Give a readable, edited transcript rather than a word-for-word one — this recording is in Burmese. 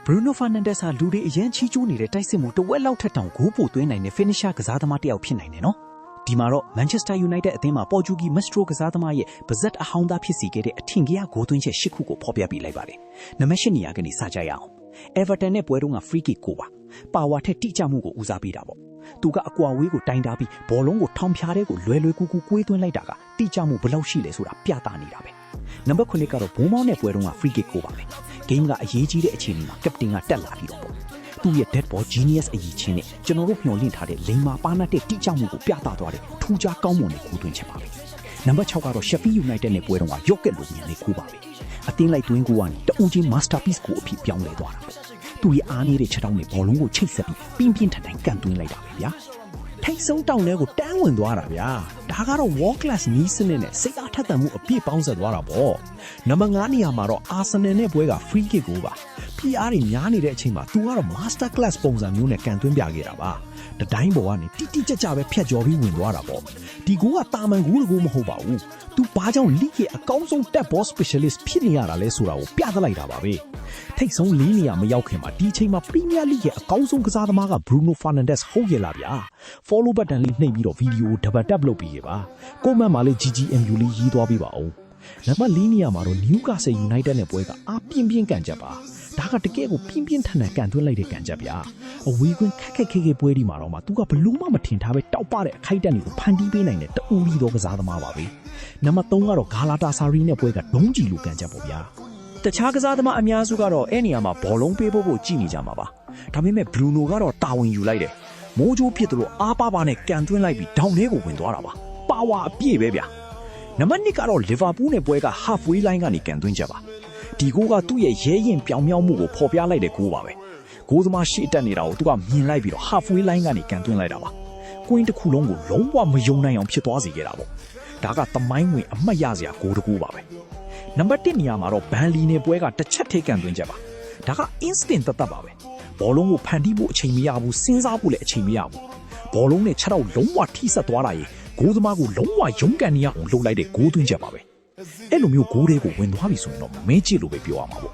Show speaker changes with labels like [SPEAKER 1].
[SPEAKER 1] Bruno Fernandes ဟာလူတွေအရင်ချီးကျူးနေတဲ့တိုက်စစ်မှုတဝက်လောက်ထက်တောင်ဂိုးပိုသွင်းနိုင်တဲ့ finisher ကစားသမားတစ်ယောက်ဖြစ်နိုင်တယ်နော်ဒီမှာတော့ Manchester United အသင်းမှာပေါ်တူဂီ Maestro ကစားသမားရဲ့ပါဇက်အဟောင်းသားဖြစ်စီခဲ့တဲ့အထင်ကြီးဂိုးသွင်းချက်၈ခုကိုဖော်ပြပြလိုက်ပါတယ်နံပါတ်၈နေရာကနေစကြရအောင် Everton နဲ့ပွဲတုန်းက free kick ကိုပါပါဝါထက်တိကျမှုကိုဦးစားပေးတာပေါ့သူကအကွာဝေးကိုတိုင်တာပြီးဘောလုံးကိုထောင်ဖြားတဲ့ကိုလွယ်လွယ်ကူကူကွေးသွင်းလိုက်တာကတိကျမှုဘယ်လောက်ရှိလဲဆိုတာပြသနေတာပဲနံပါတ်9ကတော့ဘုံမောင်းနဲ့ပွဲတုန်းက free kick ကိုပါပဲ game ကအရေးကြီးတဲ့အခြေအနေမှာ captain ကတက်လာပြီးတော့ပေါ့သူ့ရဲ့ dead ball genius အရေးချင်းနဲ့ကျွန်တော်တို့မျှော်လင့်ထားတဲ့လိန်မာပါနတ်တဲ့တိကျမှုကိုပြသသွားတဲ့ထူးခြားကောင်းမွန်တဲ့ဂိုးသွင်းချက်ပါပဲနံပါတ်6ကတော့ Sheffield United နဲ့ပွဲတုန်းက rocket လိုမြန်တဲ့ဂိုးပါပဲအသင်းလိုက်သွင်းဂိုးကနေတအူးချင်း masterpiece ကိုအဖြစ်ပြောင်းလဲသွားတာပေါ့သူ့ရဲ့အားနည်းတဲ့ချက်တောင်းနဲ့ဘောလုံးကိုချိတ်ဆက်ပြီးပြင်းထန်ထန်ကန်သွင်းလိုက်တာပဲဗျာထိတ်ဆုံးတောင်းလဲကိုတန်းဝင်သွားတာဗျာဒါကတော့ world class နီးစနစ်နဲ့စိတ်အားထက်သန်မှုအပြည့်ပေါင်းစပ်သွားတာပေါ့နံပါတ်5နေရာမှာတော့ Arsenal နဲ့ပွဲက free kick ကိုပါ PR တွေများနေတဲ့အချိန်မှာ သူကတော့ master class ပုံစံမျိုးနဲ့ကန်သွင်းပြခဲ့တာပါတတိုင်းပေါ်ကနေတိတိကျကျပဲဖြတ်ကျော်ပြီးဝင်သွားတာပေါ့ဒီဂိုးကတာမန်ဂိုးတကူမဟုတ်ပါဘူးသူဘာကြောင့် league ရဲ့အကောင်းဆုံး dead ball specialist ဖြစ်နေရတာလဲဆိုတာကိုပြသလိုက်တာပါပဲထိတ်ဆုံး၄နေရာမရောက်ခင်မှာဒီအချိန်မှာ Premier League ရဲ့အကောင်းဆုံးကစားသမားက Bruno Fernandes ဟုတ်ရဲ့လားဗျာ follow button လေးနှိပ်ပြီးတော့ video ကို double tap လုပ်ပြီးရပါ comment မှာလေး GGMU လေးရေးသွားပေးပါဦးနံပါတ်၄နေရာမှာတော့ Newcastle United နဲ့ပွဲကအားပြင်းပြင်းကန်ချက်ပါဒါကတကယ်ကိုပြင်းပြင်းထန်ထန်ကန်သွင်းလိုက်တဲ့ကန်ချက်ဗျာအဝေးကွင်းခက်ခက်ခဲခဲပွဲဒီမှာတော့မှသူကဘလို့မှမထင်ထားပဲတောက်ပတဲ့အခိုက်အတန့်တွေကိုဖန်တီးပေးနိုင်တဲ့တူရီသောကစားသမားပါပဲနံပါတ်3ကတော့ Galatasaray နဲ့ပွဲကဒုံးကြီးလိုကန်ချက်ပေါ့ဗျာတခြားကစားသမားအများစုကတော့အဲ့နေရာမှာဘောလုံးပေးဖို့ကြည့်နေကြမှာပါဒါပေမဲ့ Bruno ကတော့တာဝန်ယူလိုက်တယ်မိုးကြိုးဖြစ်သလိုအားပါနဲ့ကန်သွင်းလိုက်ပြီးဒေါင်းထဲကိုဝင်သွားတာပါပါဝါအပြည့်ပဲဗျာနံပါတ်2ကတော့ Liverpool နဲ့ပွဲက halfway line ကနေကန်သွင်းချက်ပါဒီဂိုးကသူ့ရဲ့ရဲရင်ပြောင်မြောက်မှုကိုဖော်ပြလိုက်တဲ့ဂိုးပါပဲဂိုးသမားရှေ့တက်နေတာကိုသူကမြင်လိုက်ပြီးတော့ halfway line ကနေကန်သွင်းလိုက်တာပါကွင်းတစ်ခုလုံးကိုလုံးဝမယုံနိုင်အောင်ဖြစ်သွားစေခဲ့တာပေါ့ဒါကသမိုင်းဝင်အမှတ်ရစရာဂိုးတစ်ခုပါပဲနံပါတ်1နေရာမှာတော့ Burnley နဲ့ပွဲကတစ်ချက်ထိကန်သွင်းချက်ပါဒါက instant သက်ပါပဲဘောလုံးကိုဖန်တီးဖို့အချိန်မရဘူးစဉ်းစားဖို့လည်းအချိန်မရဘူးဘောလုံးနဲ့ခြေထောက်လုံးဝထိဆက်သွားတာရေဂိုးသမားကိုလုံးဝရုန်းကန်နေရအောင်လှုပ်လိုက်တဲ့ဂိုးသွင်းချက်ပါပဲအဲ့လိုမျိုးဂိုးတွေကိုဝင်သွားပြီဆိုရင်တော့မဲချစ်လို့ပဲပြောရမှာပေါ့